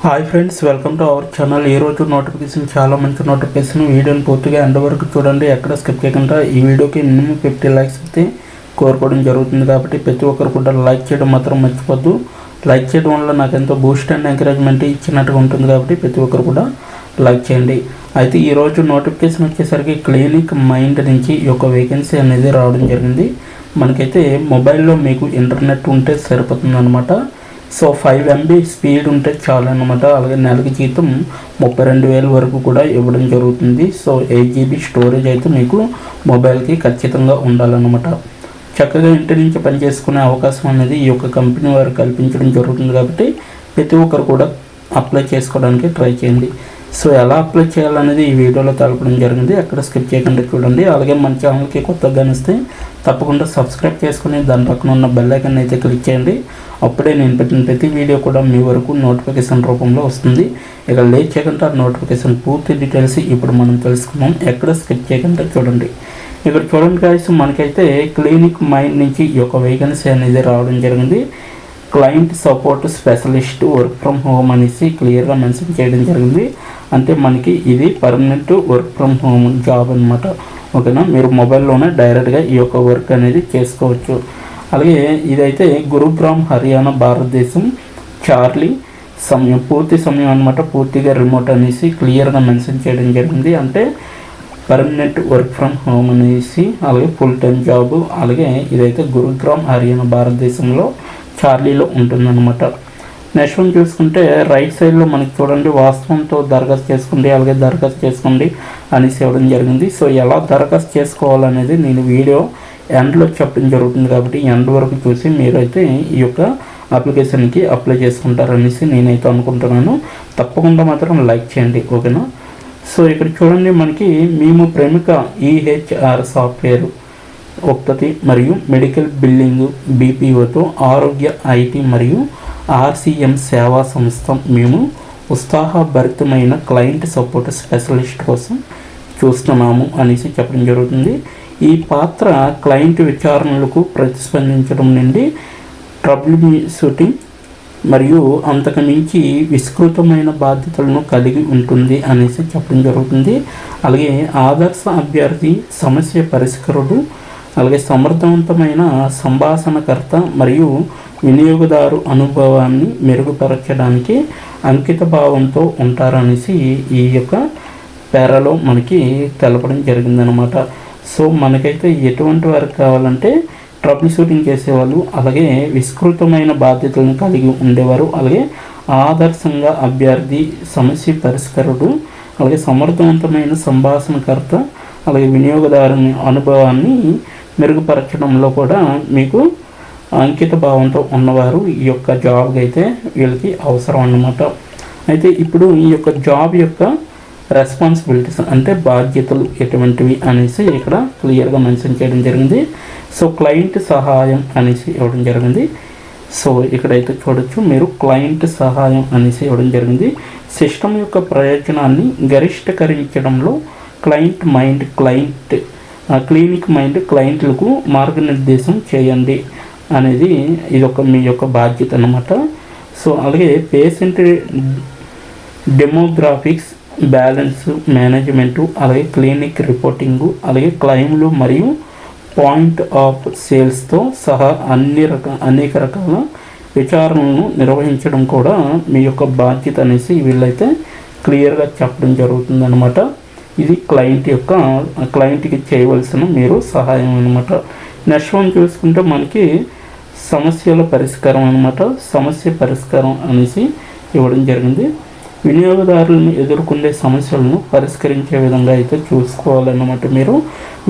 Hi friends, welcome to our channel. ఈరోజు notification చాలా మంచి నోటిఫికేషన్. వీడియోని పూర్తిగా ఎండ్ వరకు చూడండి, ఎక్కడ స్కిప్ చేయకుండా. ఈ వీడియోకి మినిమం 50 లైక్స్ అయితే కోరుకోవడం జరుగుతుంది కాబట్టి ప్రతి ఒక్కరు కూడా లైక్ చేయడం మాత్రం మర్చిపోద్దు. లైక్ చేయడం వల్ల నాకు ఎంతో బూస్ట్ అండ్ ఎంకరేజ్మెంట్ ఇచ్చినట్టుగా ఉంటుంది కాబట్టి ప్రతి ఒక్కరు కూడా లైక్ చేయండి. అయితే ఈరోజు నోటిఫికేషన్ వచ్చేసరికి క్లినిక్ మైండ్ నుంచి ఈ యొక్క వేకెన్సీ అనేది రావడం జరిగింది. మనకైతే మొబైల్లో మీకు ఇంటర్నెట్ ఉంటే సరిపోతుంది అనమాట. సో 5 MB స్పీడ్ ఉంటే చాలు అనమాట. అలాగే నెలకి జీతం 32,000 వరకు కూడా ఇవ్వడం జరుగుతుంది. సో 8 GB స్టోరేజ్ అయితే మీకు మొబైల్కి ఖచ్చితంగా ఉండాలన్నమాట. చక్కగా ఇంటి నుంచి పనిచేసుకునే అవకాశం అనేది ఈ యొక్క కంపెనీ వారు కల్పించడం జరుగుతుంది కాబట్టి ప్రతి ఒక్కరు కూడా అప్లై చేసుకోవడానికి ట్రై చేయండి. సో ఎలా అప్లై చేయాలనేది ఈ వీడియోలో తెలపడం జరిగింది, ఎక్కడ స్కిప్ చేయకుండా చూడండి. అలాగే మన ఛానల్కి కొత్తగా కనిస్తే తప్పకుండా సబ్స్క్రైబ్ చేసుకుని దాని పక్కన ఉన్న బెల్ ఐకాన్ అయితే క్లిక్ చేయండి. అప్పుడే నేను పెట్టిన ప్రతి వీడియో కూడా మీ వరకు నోటిఫికేషన్ రూపంలో వస్తుంది. ఇక లేట్ చేయకుండా నోటిఫికేషన్ పూర్తి డీటెయిల్స్ ఇప్పుడు మనం తెలుసుకున్నాం, ఎక్కడ స్కిప్ చేయకుండా చూడండి. ఇక్కడ చూడండి గాయ్స్, మనకైతే క్లినిక్ మైండ్ నుంచి ఈ యొక్క వేకెన్సీ అనేది రావడం జరిగింది. Client support specialist work from home అనేసి క్లియర్గా మెన్షన్ చేయడం జరిగింది. అంటే మనకి ఇది permanent work from home job అనమాట. ఓకేనా, మీరు మొబైల్లోనే డైరెక్ట్గా ఈ యొక్క వర్క్ అనేది చేసుకోవచ్చు. అలాగే ఇదైతే గురుగ్రామ్, హర్యానా, భారతదేశం, చార్లీ సమయం, పూర్తి సమయం అనమాట. పూర్తిగా రిమోట్ అనేసి క్లియర్గా మెన్షన్ చేయడం జరిగింది. అంటే పర్మనెంట్ వర్క్ ఫ్రమ్ హోమ్ అనేసి, అలాగే ఫుల్ టైం జాబ్. అలాగే ఇదైతే గురుగ్రామ్, హర్యానా, భారతదేశంలో చార్లీలో ఉంటుందన్నమాట. నెక్స్ట్ వన్ చూసుకుంటే రైట్ సైడ్లో మనకి చూడండి, వాస్తవంతో దరఖాస్తు చేసుకోండి, అలాగే దరఖాస్తు చేసుకోండి అనేసి ఇవ్వడం జరిగింది. సో ఎలా దరఖాస్తు చేసుకోవాలనేది నేను వీడియో ఎండ్లో చెప్పడం జరుగుతుంది కాబట్టి ఎండ్ వరకు చూసి మీరైతే ఈ యొక్క అప్లికేషన్కి అప్లై చేసుకుంటారనేసి నేనైతే అనుకుంటున్నాను. తప్పకుండా మాత్రం లైక్ చేయండి, ఓకేనా. సో ఇక్కడ చూడండి, మనకి మేము ప్రముఖ EHR సాఫ్ట్వేర్ ఉత్పత్తి మరియు మెడికల్ బిల్లింగ్ BPOతో ఆరోగ్య IT మరియు RCM సేవా సంస్థ మేము ఉత్సాహభరితమైన క్లయింట్ సపోర్ట్ స్పెషలిస్ట్ కోసం చూస్తున్నాము అనేసి చెప్పడం జరుగుతుంది. ఈ పాత్ర క్లయింట్ విచారణలకు ప్రతిస్పందించడం నుండి ట్రబుల్ షూటింగ్ మరియు అంతకు మించి విస్తృతమైన బాధ్యతలను కలిగి ఉంటుంది అనేసి చెప్పడం జరుగుతుంది. అలాగే ఆదర్శ అభ్యర్థి, సమస్య పరిష్కరుడు, అలాగే సమర్థవంతమైన సంభాషణకర్త మరియు వినియోగదారు అనుభవాన్ని మెరుగుపరచడానికి అంకిత భావంతో ఉంటారనేసి ఈ యొక్క పేరాలో మనకి తెలపడం జరిగిందనమాట. సో మనకైతే ఎటువంటి వారికి కావాలంటే ట్రబుల్ షూటింగ్ చేసేవాళ్ళు, అలాగే విస్తృతమైన బాధ్యతలను కలిగి ఉండేవారు, అలాగే ఆదర్శంగా అభ్యర్థి, సమస్య పరిష్కరుడు, అలాగే సమర్థవంతమైన సంభాషణకర్త, అలాగే వినియోగదారుని అనుభవాన్ని మెరుగుపరచడంలో కూడా మీకు అంకిత భావంతో ఉన్నవారు ఈ యొక్క జాబ్కి అయితే వీళ్ళకి అవసరం అన్నమాట. అయితే ఇప్పుడు ఈ యొక్క జాబ్ యొక్క రెస్పాన్సిబిలిటీస్ అంటే బాధ్యతలు ఎటువంటివి అనేసి ఇక్కడ క్లియర్గా మెన్షన్ చేయడం జరిగింది. సో క్లయింట్ సహాయం అనేసి ఇవ్వడం జరిగింది. సో ఇక్కడైతే చూడొచ్చు మీరు, క్లయింట్ సహాయం అనేసి ఇవ్వడం జరిగింది. సిస్టమ్ యొక్క ప్రయోజనాన్ని గరిష్ఠకరించడంలో క్లినిక్ మైండ్ క్లయింట్లకు మార్గనిర్దేశం చేయండి అనేది ఇదొక మీ యొక్క బాధ్యత అన్నమాట. సో అలాగే పేషెంట్ డెమోగ్రాఫిక్స్, బ్యాలెన్స్ మేనేజ్మెంటు, అలాగే క్లినిక్ రిపోర్టింగు, అలాగే క్లెయిమ్లు మరియు పాయింట్ ఆఫ్ సేల్స్తో సహా అనేక రకాల విచారణలను నిర్వహించడం కూడా మీ యొక్క బాధ్యత అనేసి వీళ్ళైతే క్లియర్గా చెప్పడం జరుగుతుందన్నమాట. ఇది క్లయింట్కి చేయవలసిన మీరు సహాయం అనమాట. నెక్స్ట్ వన్ చూసుకుంటే మనకి సమస్యల పరిష్కారం అనమాట. సమస్య పరిష్కారం అనేసి ఇవ్వడం జరిగింది. వినియోగదారులను ఎదుర్కొనే సమస్యలను పరిష్కరించే విధంగా అయితే చూసుకోవాలన్నమాట. మీరు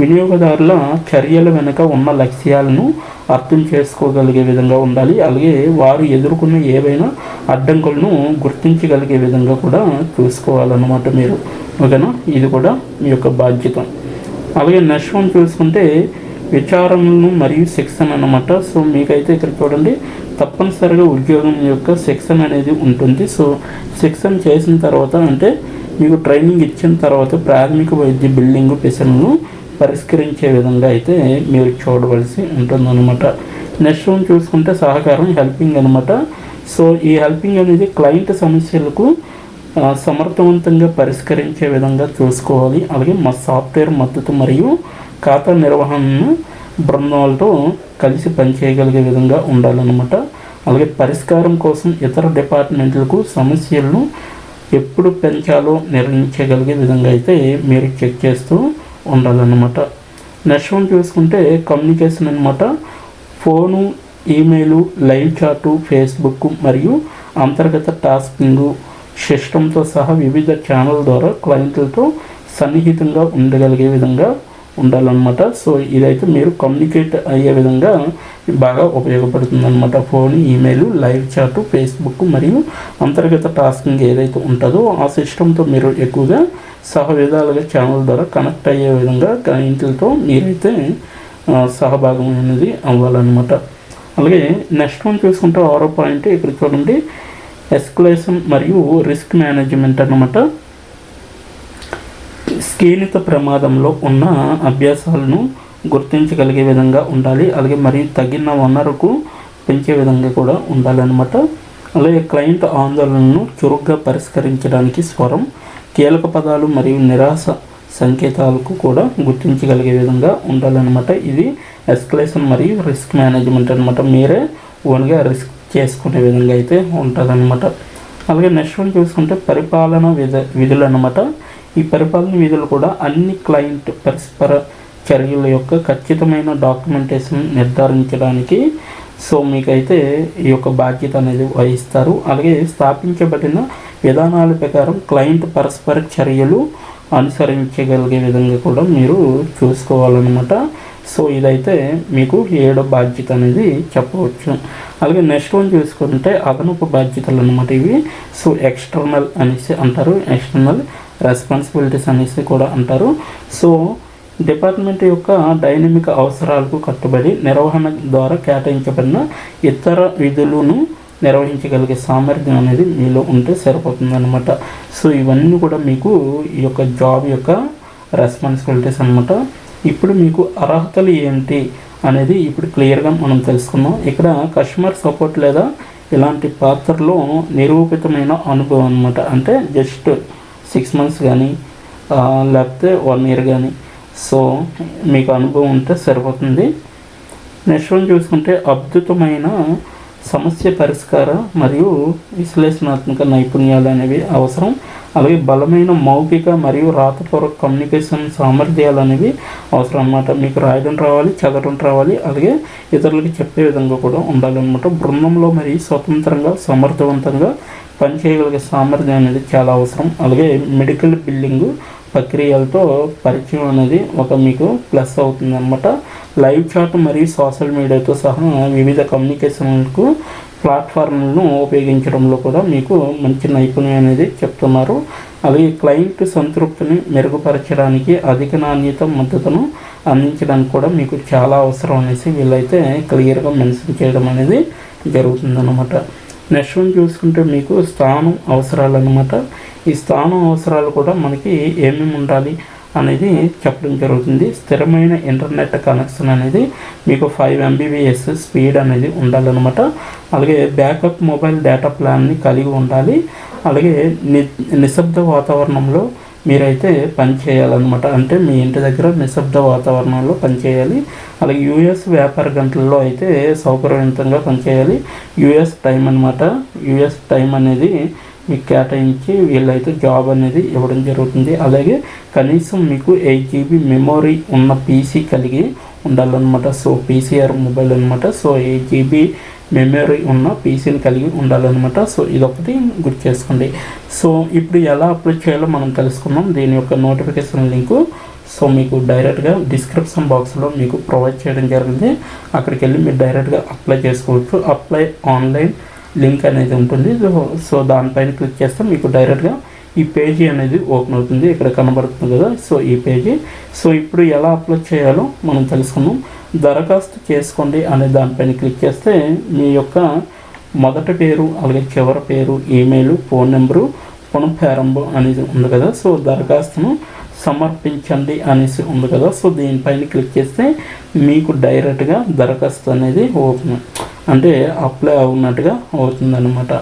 వినియోగదారుల చర్యల వెనుక ఉన్న లక్ష్యాలను అర్థం చేసుకోగలిగే విధంగా ఉండాలి, అలాగే వారు ఎదుర్కొన్న ఏవైనా అడ్డంకులను గుర్తించగలిగే విధంగా కూడా చూసుకోవాలన్నమాట మీరు, ఓకేనా. ఇది కూడా మీ యొక్క బాధ్యత. అలాగే నెక్స్ట్ వన్ చూసుకుంటే విచారణలు మరియు శిక్షణ అన్నమాట. సో మీకైతే ఇక్కడ చూడండి, తప్పనిసరిగా ఉద్యోగం యొక్క శిక్షణ అనేది ఉంటుంది. సో శిక్షణ చేసిన తర్వాత అంటే మీకు ట్రైనింగ్ ఇచ్చిన తర్వాత ప్రాథమిక వైద్య బిల్డింగ్ ప్రశ్నలను పరిష్కరించే విధంగా అయితే మీరు చూడవలసి ఉంటుందన్నమాట. నెక్స్ట్ వన్ చూసుకుంటే సహకారం, హెల్పింగ్ అనమాట. సో ఈ హెల్పింగ్ అనేది క్లయింట్ సమస్యలకు సమర్థవంతంగా పరిష్కరించే విధంగా చూసుకోవాలి. అలాగే మా సాఫ్ట్వేర్ మద్దతు మరియు ఖాతా నిర్వహణను బృందాలతో కలిసి పనిచేయగలిగే విధంగా ఉండాలన్నమాట. అలాగే పరిష్కారం కోసం ఇతర డిపార్ట్మెంట్లకు సమస్యలను ఎప్పుడు పెంచాలో నిర్ణయించగలిగే విధంగా అయితే మీరు చెక్ చేస్తూ ఉండాలన్నమాట. నెక్స్ట్ వన్ చూసుకుంటే కమ్యూనికేషన్ అనమాట. ఫోను, ఈమెయిల్, లైవ్ చాటు, ఫేస్బుక్ మరియు అంతర్గత టాస్కింగ్ సిస్టంతో సహా వివిధ ఛానల్ ద్వారా క్లయింట్లతో సన్నిహితంగా ఉండగలిగే విధంగా ఉండాలన్నమాట. సో ఇదైతే మీరు కమ్యూనికేట్ అయ్యే విధంగా బాగా ఉపయోగపడుతుంది అనమాట. ఫోన్, ఈమెయిల్, లైవ్ చాటు, ఫేస్బుక్ మరియు అంతర్గత టాస్కింగ్ ఏదైతే ఉంటుందో ఆ సిస్టంతో మీరు ఎక్కువగా సహవిధాలుగా ఛానల్ ద్వారా కనెక్ట్ అయ్యే విధంగా క్లయింట్లతో మీరైతే సహభాగం అనేది అవ్వాలన్నమాట. అలాగే నెక్స్ట్ వన్ చూసుకుంటే 6వ పాయింట్ ఇక్కడ చూడండి, ఎస్కలేషన్ మరియు రిస్క్ మేనేజ్మెంట్ అన్నమాట. స్కీనిత ప్రమాదంలో ఉన్న అభ్యాసాలను గుర్తించగలిగే విధంగా ఉండాలి. అలాగే మరియు తగిన వనరుకు పెంచే విధంగా కూడా ఉండాలన్నమాట. అలాగే క్లయింట్ ఆందోళనను చురుగ్గా పరిష్కరించడానికి స్వరం, కీలక పదాలు మరియు నిరాశ సంకేతాలకు కూడా గుర్తించగలిగే విధంగా ఉండాలన్నమాట. ఇది ఎస్కలేషన్ మరియు రిస్క్ మేనేజ్మెంట్ అనమాట. మీరే ఓన్గా రిస్క్ చేసుకునే విధంగా అయితే ఉంటుందన్నమాట. అలాగే నెక్స్ట్ వన్ చూసుకుంటే పరిపాలన విధులు అన్నమాట. ఈ పరిపాలన విధులు కూడా అన్ని క్లయింట్ పరస్పర చర్యల యొక్క ఖచ్చితమైన డాక్యుమెంటేషన్ నిర్ధారించడానికి సో మీకైతే ఈ యొక్క బాధ్యత అనేది వహిస్తారు. అలాగే స్థాపించబడిన విధానాల ప్రకారం క్లయింట్ పరస్పర చర్యలు అనుసరించగలిగే విధంగా కూడా మీరు చూసుకోవాలన్నమాట. సో ఇదైతే మీకు 7వ బాధ్యత అనేది చెప్పవచ్చు. అలాగే నెక్స్ట్ వన్ చూసుకుంటే అదనపు బాధ్యతలు అన్నమాట ఇవి. సో ఎక్స్టర్నల్ అనేసి అంటారు, ఎక్స్టర్నల్ రెస్పాన్సిబిలిటీస్ అనేసి కూడా అంటారు. సో డిపార్ట్మెంట్ యొక్క డైనమిక్ అవసరాలకు కట్టుబడి నిర్వహణ ద్వారా కేటాయించబడిన ఇతర విధులను నిర్వహించగలిగే సామర్థ్యం అనేది మీలో ఉంటే సరిపోతుంది అనమాట. సో ఇవన్నీ కూడా మీకు ఈ యొక్క జాబ్ యొక్క రెస్పాన్సిబిలిటీస్ అనమాట. ఇప్పుడు మీకు అర్హతలు ఏంటి అనేది ఇప్పుడు క్లియర్గా మనం తెలుసుకుందాం. ఇక్కడ కస్టమర్ సపోర్ట్ లేదా ఇలాంటి పాత్రలో నిరూపితమైన అనుభవం అనమాట. అంటే జస్ట్ 6 months కానీ లేకపోతే 1 year కానీ సో మీకు అనుభవం ఉంటే సరిపోతుంది. నెక్స్ట్ వన్ చూసుకుంటే అద్భుతమైన సమస్య పరిష్కార మరియు విశ్లేషణాత్మక నైపుణ్యాలు అనేవి అవసరం. అలాగే బలమైన మౌఖిక మరియు రాతపూర్వక కమ్యూనికేషన్ సామర్థ్యాలు అనేవి అవసరం అన్నమాట. మీకు రాయడం రావాలి, చదవడం రావాలి, అలాగే ఇతరులకి చెప్పే విధంగా కూడా ఉండాలన్నమాట. బృందంలో మరియు స్వతంత్రంగా సమర్థవంతంగా పనిచేయగలిగే సామర్థ్యం అనేది చాలా అవసరం. అలాగే మెడికల్ బిల్లింగ్ ప్రక్రియలతో పరిచయం అనేది ఒక మీకు ప్లస్ అవుతుంది అనమాట. లైవ్ చాట్ మరియు సోషల్ మీడియాతో సహా వివిధ కమ్యూనికేషన్లకు ప్లాట్ఫామ్లను ఉపయోగించడంలో కూడా మీకు మంచి నైపుణ్యం అనేది చెప్తున్నారు. అలాగే క్లయింట్ సంతృప్తిని మెరుగుపరచడానికి అధిక నాణ్యత మద్దతును అందించడానికి కూడా మీకు చాలా అవసరం అనేసి వీళ్ళైతే క్లియర్గా మెన్షన్ చేయడం అనేది జరుగుతుందన్నమాట. నెక్స్ట్ వన్ చూసుకుంటే మీకు స్థానం అవసరాలు అన్నమాట. ఈ స్థానం అవసరాలు కూడా మనకి ఏమేమి ఉండాలి అనేది చెప్పడం జరుగుతుంది. స్థిరమైన ఇంటర్నెట్ కనెక్షన్ అనేది మీకు 5 Mbps స్పీడ్ అనేది ఉండాలన్నమాట. అలాగే బ్యాకప్ మొబైల్ డేటా ప్లాన్ని కలిగి ఉండాలి. అలాగే నిశ్శబ్ద వాతావరణంలో మీరైతే పని చేయాలన్నమాట. అంటే మీ ఇంటి దగ్గర నిశ్శబ్ద వాతావరణంలో పనిచేయాలి. అలాగే యూఎస్ వ్యాపార గంటల్లో అయితే సౌకర్యవంతంగా పనిచేయాలి. యూఎస్ టైం అనమాట. యూఎస్ టైం అనేది మీకు కేటాయించి వీళ్ళైతే జాబ్ అనేది ఇవ్వడం జరుగుతుంది. అలాగే కనీసం మీకు 8 GB మెమొరీ ఉన్న పీసీ కలిగి ఉండాలన్నమాట. సో పీసీఆర్ మొబైల్ అనమాట. సో 8 GB మెమరీ ఉన్న పీసీని కలిగి ఉండాలన్నమాట. సో ఇదొకటి గుర్తు చేసుకోండి. సో ఇప్పుడు ఎలా అప్లై చేయాలో మనం తెలుసుకుందాం. దీని యొక్క నోటిఫికేషన్ లింకు సో మీకు డైరెక్ట్గా డిస్క్రిప్షన్ బాక్స్లో మీకు ప్రొవైడ్ చేయడం జరిగింది. అక్కడికి వెళ్ళి మీరు డైరెక్ట్గా అప్లై చేసుకోవచ్చు. అప్లై ఆన్లైన్ లింక్ అనేది ఉంటుంది. సో దానిపైన క్లిక్ చేస్తే మీకు డైరెక్ట్గా ఈ పేజీ అనేది ఓపెన్ అవుతుంది. ఇక్కడ కనబడుతుంది కదా, సో ఈ పేజీ. సో ఇప్పుడు ఎలా అప్లై చేయాలో మనం తెలుసుకుందాం. దరఖాస్తు చేసుకోండి అనే దానిపైన క్లిక్ చేస్తే మీ యొక్క మొదటి పేరు, అలాగే చివరి పేరు, ఈమెయిల్, ఫోన్ నెంబరు, పునఃప్రారంభం అనేది ఉంది కదా. సో దరఖాస్తును సమర్పించండి అనేసి ఉంది కదా. సో దీనిపైన క్లిక్ చేస్తే మీకు డైరెక్ట్గా దరఖాస్తు అనేది ఓపెన్ అంటే అప్లై అవుతున్నట్టుగా అవుతుందన్నమాట.